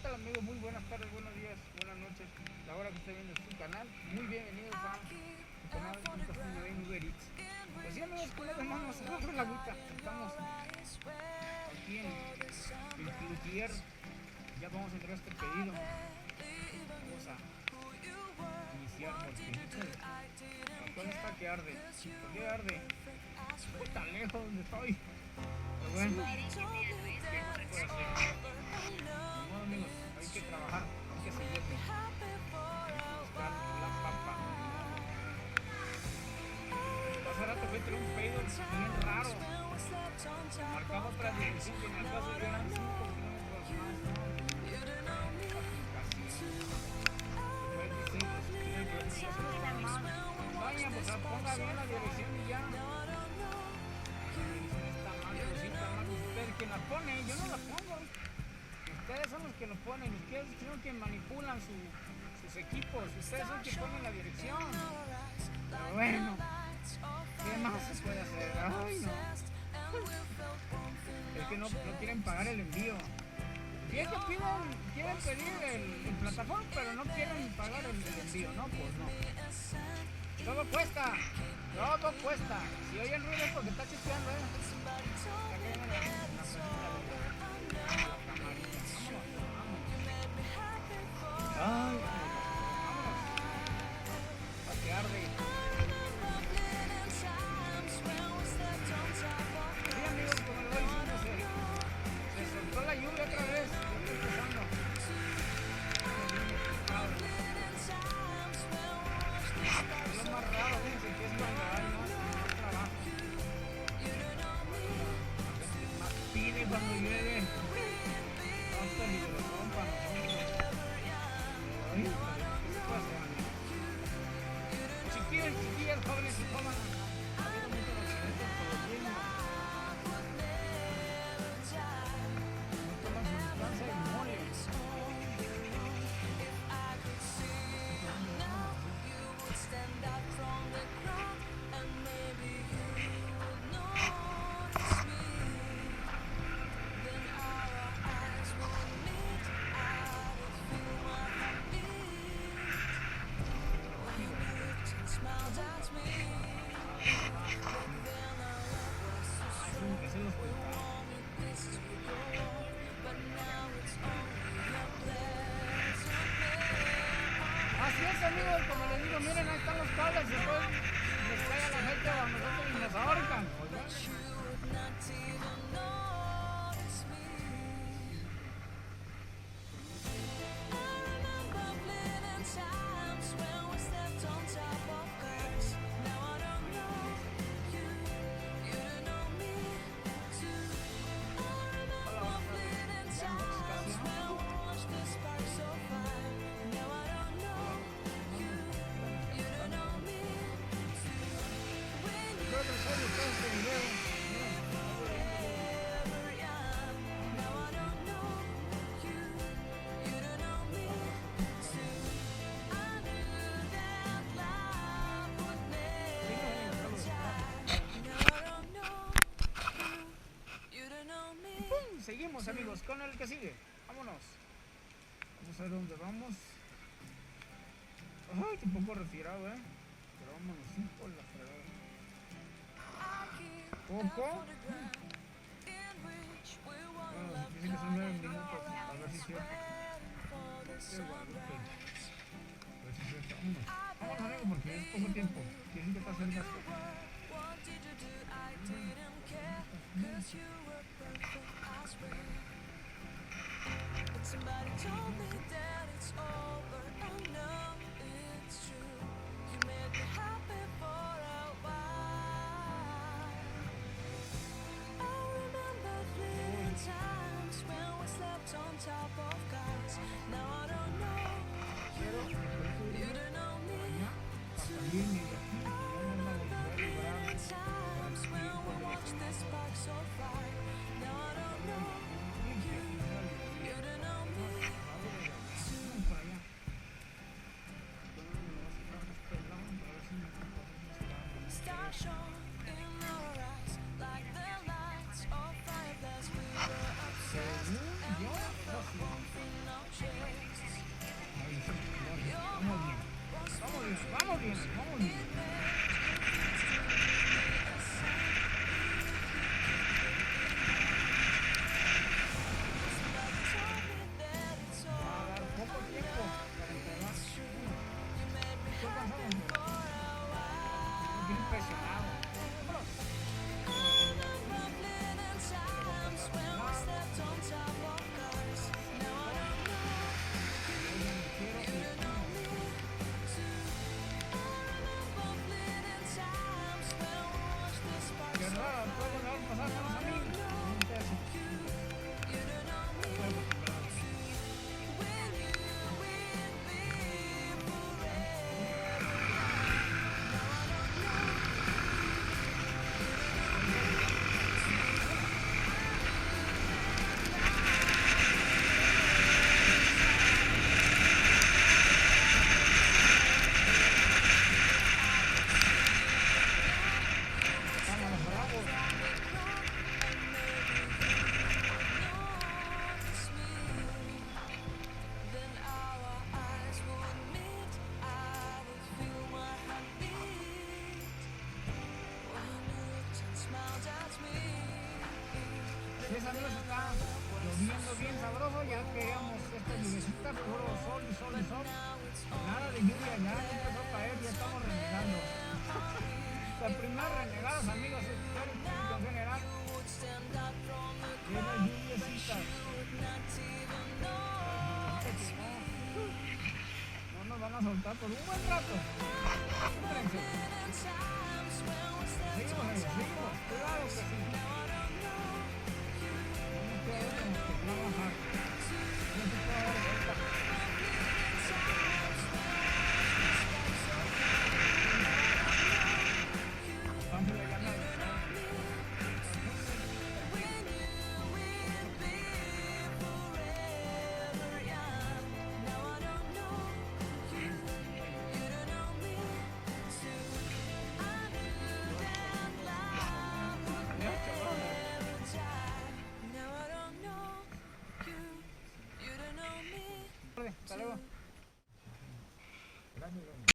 tal amigo? Muy buenas tardes, buenos días, buenas noches. La hora que esté viendo su canal, muy bienvenidos a su canal Un Café de Uber Eats. Pues ya amigos, con las manos se baja la agüita. Estamos aquí en el Cloutier. Ya vamos a entregar este pedido. Vamos a iniciar porque la cual está que arde. ¿Por qué arde? Estoy tan lejos donde estoy. Pero bueno, ¿qué se puede hacer? No, amigos, hay que trabajar, hay que seguirle, hay que buscar la papa. Hace rato fue entre un pedido bien raro. Marcaba otra dirección que en el caso eran 5 kilómetros más, ¿no? Fue 16 kilómetros. Ya se me iban mal. Vaya, pues ponga bien la dirección y ya. La dirección está mal, pero sí está mal. Usted quien la pone, yo no la pongo. Ustedes son los que lo ponen, ustedes son los que manipulan sus equipos, ustedes son los que ponen la dirección. Pero bueno, ¿qué más se puede hacer? Ay, no. Es que no quieren pagar el envío. Bien que quieren pedir el plataforma, pero no quieren pagar el envío, ¿no? Pues no. Todo cuesta, todo cuesta. Si oyen ruido es porque está chispeando, ¿eh? Está cayendo la camarilla. Ay, vámonos. A que arde. Sí, amigos, como lo voy diciendo, se soltó la lluvia otra vez. Ya estoy empezando. Es lo más raro, fíjense que es cuando hay más trabajo. Más pide cuando llueve. Hasta ni que lo rompan. Ay, chiquillos, chiquillas, jóvenes y jóvenes, ha habido muchos accidentes por lo mismo. No toman su distancia y mueren. Es el hospital. Así es, amigos, como les digo, miren, ahí están los cables, después les cae a la gente o a nosotros y nos ahorcan. Seguimos, amigos, con el que sigue. Vámonos. Vamos a ver dónde vamos. Ay, un poco retirado, pero vámonos, sí, por la fregada. ¿Poco? Bueno, dice que son 9 minutos. A ver si es cierto. Qué Guadalupe. A ver si es cierto. Vámonos. Vámonos, amigo, porque es poco tiempo. Quiere decir que está cerca. Somebody told me that it's over. Oh no, it's true. You made me happy for a while. I remember fleeting times when we slept on top of cars. Now I don't know you don't know me too. I remember fleeting times when we watched the sparks so fly. Now I don't know you don't know me too. Stars shone in our eyes like the lights of fireflies. We were obsessed and we felt both in our Sí, amigos, está lloviendo bien sabroso, ya queríamos esta lluvecita, puro sol y sol y sol. Nada de lluvia, ya empezó a caer, ya estamos renegando. Las primeras renegadas, amigos, espero público en general, viene lluviecitas. No nos van a soltar por un buen rato. Espérense. Seguimos, amigos, seguimos. Claro que sí. No nos queda otra más que trabajar. No se puede dar vuelta. Vamos a ganar. Hasta luego. Gracias.